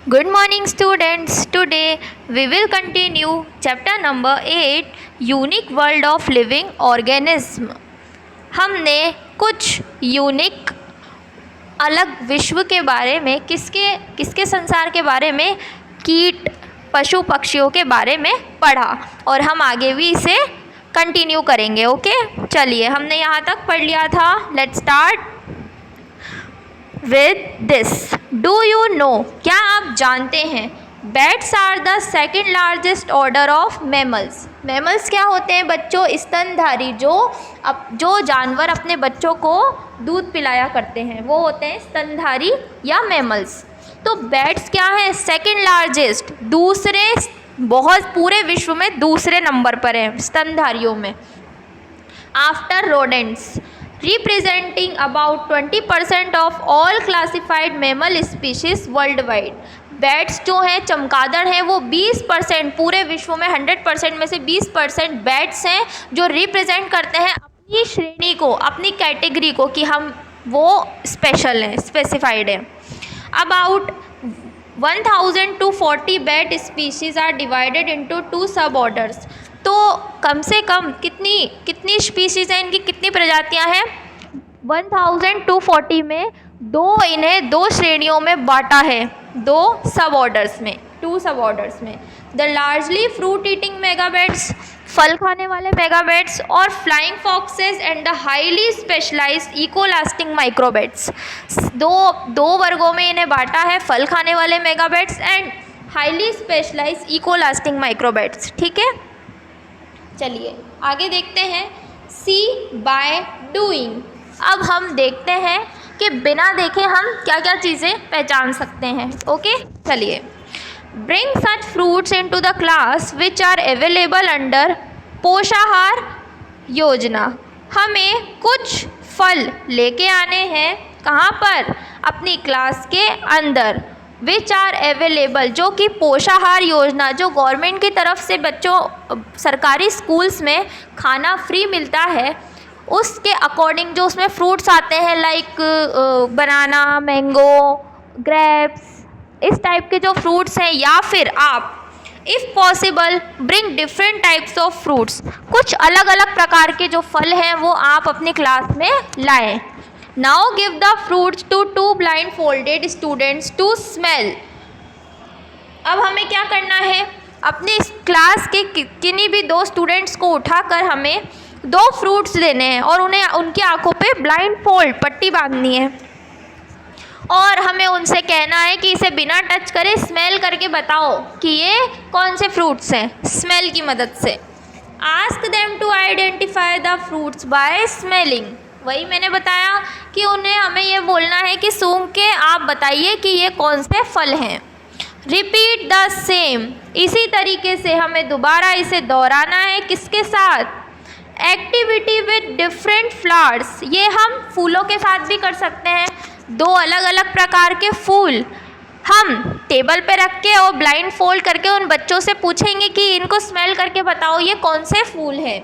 Good morning students. Today we will continue chapter number 8 Unique World of Living Organism. हमने कुछ unique अलग विश्व के बारे में किसके संसार के बारे में कीट पशु पक्षियों के बारे में पढ़ा और हम आगे भी इसे कंटिन्यू करेंगे। ओके चलिए हमने यहाँ तक पढ़ लिया था। Let's start with this. Do you know, क्या आप जानते हैं, bats are the second largest order of mammals. Mammals क्या होते हैं बच्चों? स्तनधारी, जो जानवर अपने बच्चों को दूध पिलाया करते हैं वो होते हैं स्तनधारी या मैमल्स। तो बैट्स क्या है? सेकेंड लार्जेस्ट, दूसरे, बहुत पूरे विश्व में दूसरे नंबर पर है स्तनधारियों में, after rodents, representing about 20% of all classified mammal species worldwide। Bats जो हैं, चमगादड़ हैं, वो 20% पूरे विश्व में 100% में से 20% बैट्स हैं जो रिप्रेजेंट करते हैं अपनी श्रेणी को, अपनी कैटेगरी को, कि हम वो स्पेशल हैं, स्पेसिफाइड हैं। About 1040 bat species are divided into 2 सब ऑर्डर्स। तो कम से कम कितनी स्पीशीज़ हैं, इनकी कितनी प्रजातियां हैं? 1240 में इन्हें दो श्रेणियों में बांटा है, 2 सब ऑर्डर्स में। The largely fruit eating megabats, फल खाने वाले मेगाबैट्स, और flying foxes and the highly specialised echolocating microbats. दो वर्गों में इन्हें बांटा है, फल खाने वाले megabats and highly specialised echolocating microbats. ठीक है, चलिए आगे देखते हैं। See by doing. अब हम देखते हैं कि बिना देखे हम क्या क्या चीज़ें पहचान सकते हैं। ओके चलिए। Bring such fruits into the class which are available under पोषाहार योजना। हमें कुछ फल लेके आने हैं, कहाँ पर? अपनी क्लास के अंदर। विच आर अवेलेबल, जो कि पोषाहार योजना, जो गवर्नमेंट की तरफ से बच्चों सरकारी स्कूल्स में खाना फ्री मिलता है, उसके अकॉर्डिंग जो उसमें फ्रूट्स आते हैं लाइक बनाना, मैंगो, ग्रेप्स, इस टाइप के जो फ्रूट्स हैं, या फिर आप if possible bring different types of fruits, कुछ अलग अलग प्रकार के जो फल हैं वो आप अपनी क्लास में लाएं। Now give the fruits to 2 blindfolded students to smell. अब हमें क्या करना है? अपनी क्लास के किन्हीं भी 2 स्टूडेंट्स को उठाकर हमें 2 फ्रूट्स लेने हैं और उन्हें उनकी आंखों पे ब्लाइंड फोल्ड पट्टी बांधनी है और हमें उनसे कहना है कि इसे बिना टच करे स्मेल करके बताओ कि ये कौन से फ्रूट्स हैं, स्मेल की मदद से। Ask them to identify the fruits by smelling. वही मैंने बताया कि हमें ये बोलना है कि सूंघ के आप बताइए कि ये कौन से फल हैं। रिपीट द सेम, इसी तरीके से हमें दोबारा इसे दोहराना है। किसके साथ? Activity with different flowers. ये हम फूलों के साथ भी कर सकते हैं। 2 अलग अलग प्रकार के फूल हम टेबल पे रख के और ब्लाइंड फोल्ड करके उन बच्चों से पूछेंगे कि इनको स्मेल करके बताओ ये कौन से फूल हैं।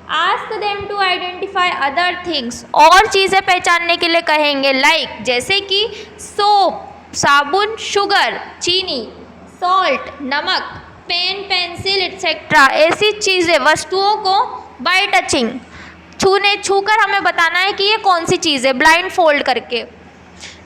Ask them to identify other things, और चीज़ें पहचानने के लिए कहेंगे, लाइक जैसे कि सोप, साबुन, शुगर, चीनी, सॉल्ट, नमक, पेन, पेंसिल एटसेट्रा। ऐसी चीज़ें, वस्तुओं को बाय टचिंग, छूकर हमें बताना है कि ये कौन सी चीज़ है, ब्लाइंड फोल्ड करके।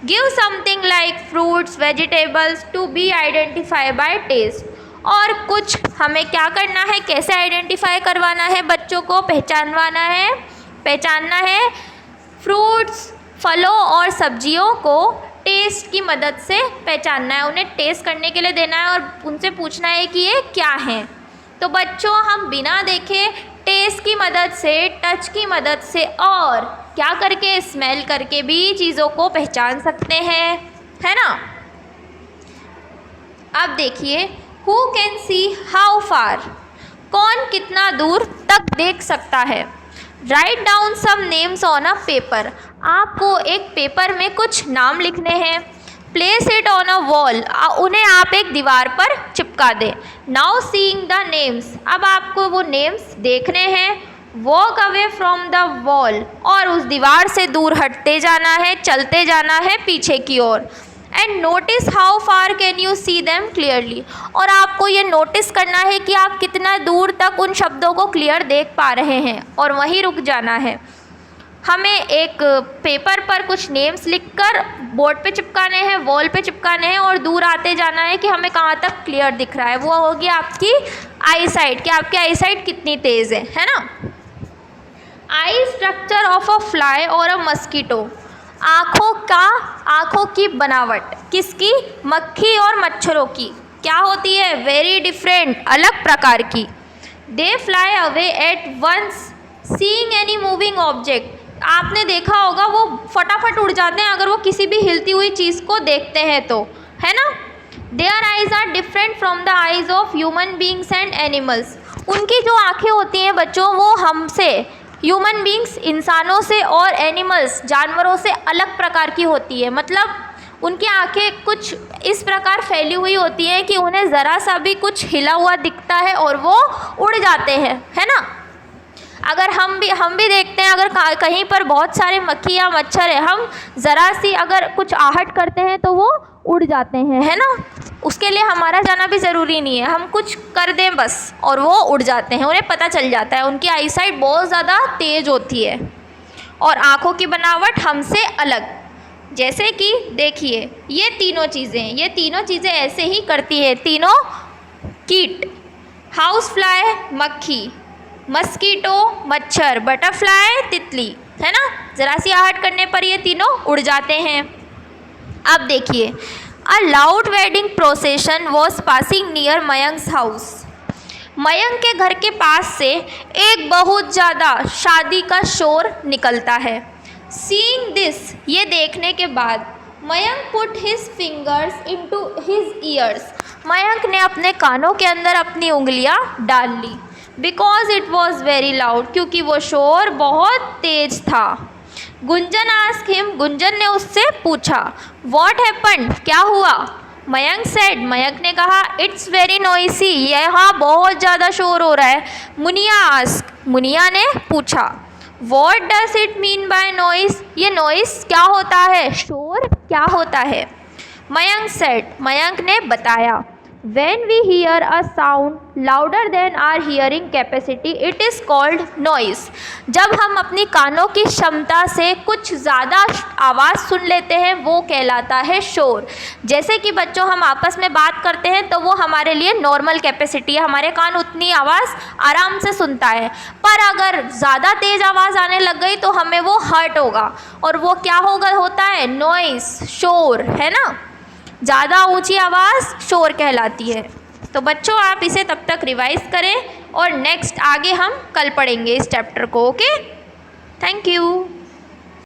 Give something like fruits, vegetables to be identify by taste. और कुछ हमें क्या करना है, कैसे आइडेंटिफाई करवाना है, बच्चों को पहचानना है फ्रूट्स, फलों और सब्जियों को टेस्ट की मदद से पहचानना है। उन्हें टेस्ट करने के लिए देना है और उनसे पूछना है कि ये क्या हैं। तो बच्चों हम बिना देखे टेस्ट की मदद से, टच की मदद से और क्या करके, स्मेल करके भी चीज़ों को पहचान सकते हैं, है ना। अब देखिए, who can see how far, कौन कितना दूर तक देख सकता है। Write down some names on a paper. आपको एक पेपर में कुछ नाम लिखने हैं। Place it on a wall, उन्हें आप एक दीवार पर चिपका दें। नाउ सीइंग द नेम्स, अब आपको वो नेम्स देखने हैं। Walk away from the wall, और उस दीवार से दूर हटते जाना है, चलते जाना है पीछे की ओर। And notice how far can you see them clearly, और आपको ये नोटिस करना है कि आप कितना दूर तक उन शब्दों को क्लियर देख पा रहे हैं और वहीं रुक जाना है। हमें एक पेपर पर कुछ नेम्स लिखकर बोर्ड पे चिपकाने हैं, वॉल पे चिपकाने हैं और दूर आते जाना है कि हमें कहाँ तक क्लियर दिख रहा है। वो होगी आपकी आई साइट, कि आपकी आई साइट कितनी तेज़ है ना। आई स्ट्रक्चर ऑफ अ फ्लाई और अ मस्कीटो, आँखों की बनावट किसकी, मक्खी और मच्छरों की क्या होती है, वेरी डिफरेंट, अलग प्रकार की। They fly away at once seeing any moving object, आपने देखा होगा वो फटाफट उड़ जाते हैं अगर वो किसी भी हिलती हुई चीज़ को देखते हैं तो, है ना। Their eyes are different from the eyes of human beings and animals, उनकी जो आँखें होती हैं बच्चों वो हमसे, ह्यूमन बींग्स इंसानों से और एनिमल्स जानवरों से अलग प्रकार की होती है। मतलब उनकी आँखें कुछ इस प्रकार फैली हुई होती हैं कि उन्हें ज़रा सा भी कुछ हिला हुआ दिखता है और वो उड़ जाते हैं, है ना। अगर हम भी देखते हैं, अगर कहीं पर बहुत सारे मक्खी या मच्छर है, हम ज़रा सी अगर कुछ आहट करते हैं तो वो उड़ जाते हैं, है ना। उसके लिए हमारा जाना भी ज़रूरी नहीं है, हम कुछ कर दें बस और वो उड़ जाते हैं, उन्हें पता चल जाता है। उनकी आई साइट बहुत ज़्यादा तेज़ होती है और आँखों की बनावट हमसे अलग। जैसे कि देखिए ये तीनों चीज़ें ऐसे ही करती है, तीनों कीट, हाउस फ्लाई मक्खी, मस्कीटो मच्छर, बटरफ्लाई तितली, है ना। ज़रा सी आहट करने पर ये तीनों उड़ जाते हैं। अब देखिए, a loud wedding procession was passing near Mayank's house, Mayank के घर के पास से एक बहुत ज़्यादा शादी का शोर निकलता है। सीइंग दिस, ये देखने के बाद, Mayank put his fingers into his ears, Mayank ने अपने कानों के अंदर अपनी उंगलियां डाल ली। Because it was very loud, क्योंकि वो शोर बहुत तेज था। गुंजन आस्क्ड हिम, गुंजन ने उससे पूछा, वॉट हैपेंड, क्या हुआ। मयंक सेड, मयंक ने कहा, इट्स वेरी नॉइसी, यहाँ बहुत ज़्यादा शोर हो रहा है। मुनिया आस्क्ड, मुनिया ने पूछा, what does it mean by noise, ये नॉइस क्या होता है, शोर क्या होता है। मयंक सेड, मयंक ने बताया, when we hear a sound louder than our hearing capacity it is called noise, जब हम अपनी कानों की क्षमता से कुछ ज़्यादा आवाज़ सुन लेते हैं वो कहलाता है शोर। जैसे कि बच्चों हम आपस में बात करते हैं तो वो हमारे लिए नॉर्मल कैपेसिटी है, हमारे कान उतनी आवाज़ आराम से सुनता है, पर अगर ज़्यादा तेज़ आवाज़ आने लग गई तो हमें वो हर्ट होगा और वो क्या होता है, नॉइस, शोर, है ना। ज़्यादा ऊंची आवाज़ शोर कहलाती है। तो बच्चों आप इसे तब तक रिवाइज करें और नेक्स्ट आगे हम कल पढ़ेंगे इस चैप्टर को। Okay, thank you.